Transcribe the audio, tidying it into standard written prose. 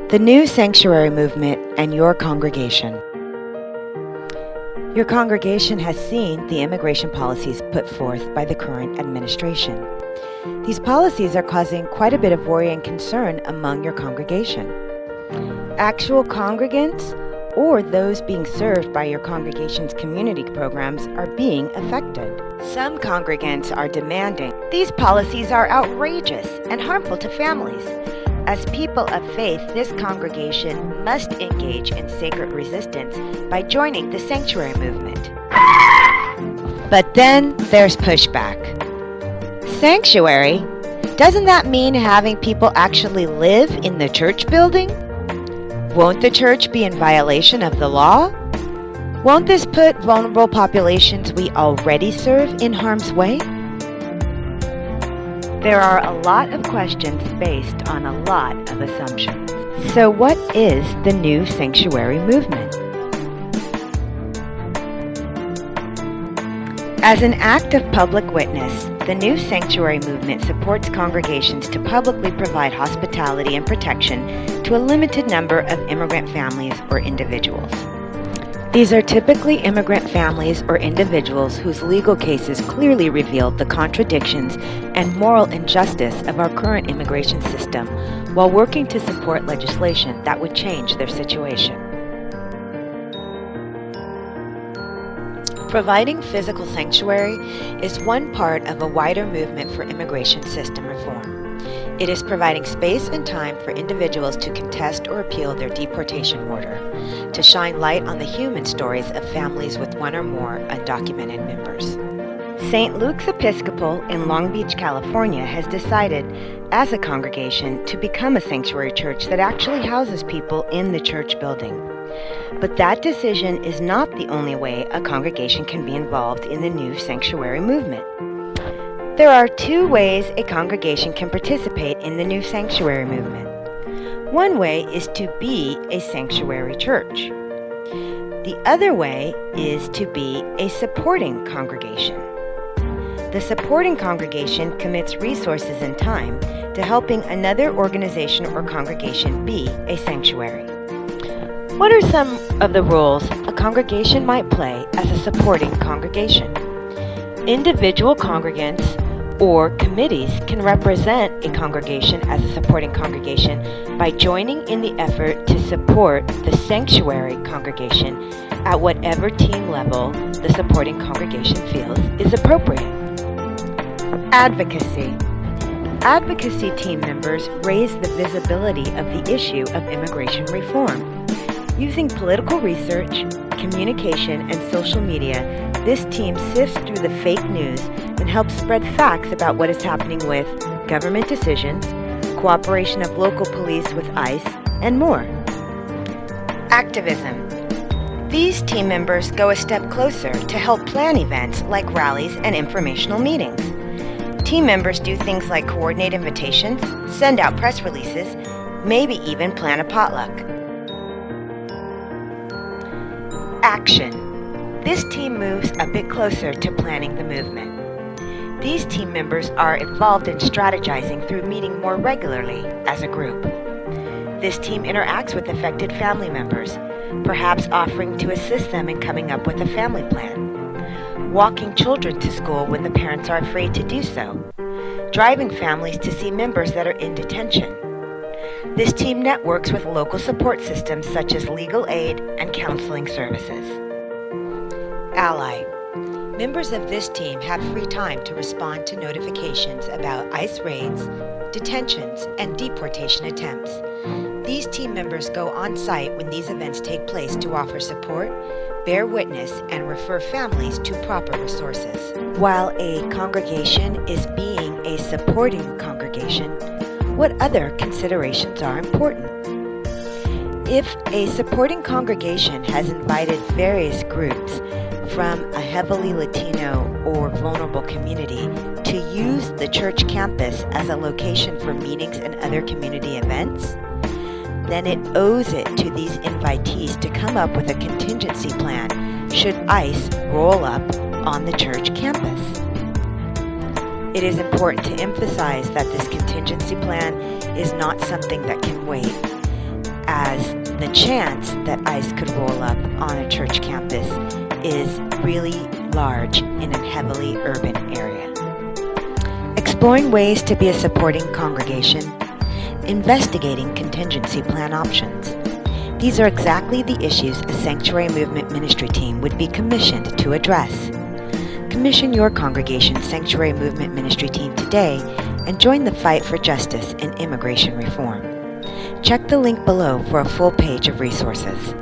The New Sanctuary Movement and your congregation. Your congregation has seen the immigration policies put forth by the current administration. These policies are causing quite a bit of worry and concern among your congregation. Actual congregants or those being served by your congregation's community programs are being affected. Some congregants are demanding these policies are outrageous and harmful to families. As people of faith, this congregation must engage in sacred resistance by joining the sanctuary movement. But then there's pushback. Sanctuary? Doesn't that mean having people actually live in the church building? Won't the church be in violation of the law? Won't this put vulnerable populations we already serve in harm's way? There are a lot of questions based on a lot of assumptions. So what is the New Sanctuary Movement? As an act of public witness, the New Sanctuary Movement supports congregations to publicly provide hospitality and protection to a limited number of immigrant families or individuals. These are typically immigrant families or individuals whose legal cases clearly revealed the contradictions and moral injustice of our current immigration system while working to support legislation that would change their situation. Providing physical sanctuary is one part of a wider movement for immigration system reform. It is providing space and time for individuals to contest or appeal their deportation order, to shine light on the human stories of families with one or more undocumented members. St. Luke's Episcopal in Long Beach, California has decided as a congregation to become a sanctuary church that actually houses people in the church building. But that decision is not the only way a congregation can be involved in the New Sanctuary Movement. There are two ways a congregation can participate in the New Sanctuary Movement. One way is to be a sanctuary church. The other way is to be a supporting congregation. The supporting congregation commits resources and time to helping another organization or congregation be a sanctuary. What are some of the roles a congregation might play as a supporting congregation? Individual congregants or committees can represent a congregation as a supporting congregation by joining in the effort to support the sanctuary congregation at whatever team level the supporting congregation feels is appropriate. Advocacy. Advocacy team members raise the visibility of the issue of immigration reform. Using political research, communication, and social media, this team sifts through the fake news and helps spread facts about what is happening with government decisions, cooperation of local police with ICE, and more. Activism. These team members go a step closer to help plan events like rallies and informational meetings. Team members do things like coordinate invitations, send out press releases, maybe even plan a potluck. Action. This team moves a bit closer to planning the movement. These team members are involved in strategizing through meeting more regularly as a group. This team interacts with affected family members, perhaps offering to assist them in coming up with a family plan, walking children to school when the parents are afraid to do so, driving families to see members that are in detention. This team networks with local support systems such as legal aid and counseling services. Ally. Members of this team have free time to respond to notifications about ICE raids, detentions, and deportation attempts. These team members go on site when these events take place to offer support, bear witness, and refer families to proper resources. While a congregation is being a supporting congregation, what other considerations are important? If a supporting congregation has invited various groups from a heavily Latino or vulnerable community to use the church campus as a location for meetings and other community events, then it owes it to these invitees to come up with a contingency plan should ICE roll up on the church campus. It is important to emphasize that this contingency plan is not something that can wait, as the chance that ICE could roll up on a church campus is really large in a heavily urban area. Exploring ways to be a supporting congregation, investigating contingency plan options. These are exactly the issues a Sanctuary Movement ministry team would be commissioned to address. Commission your congregation's Sanctuary Movement ministry team today and join the fight for justice and immigration reform. Check the link below for a full page of resources.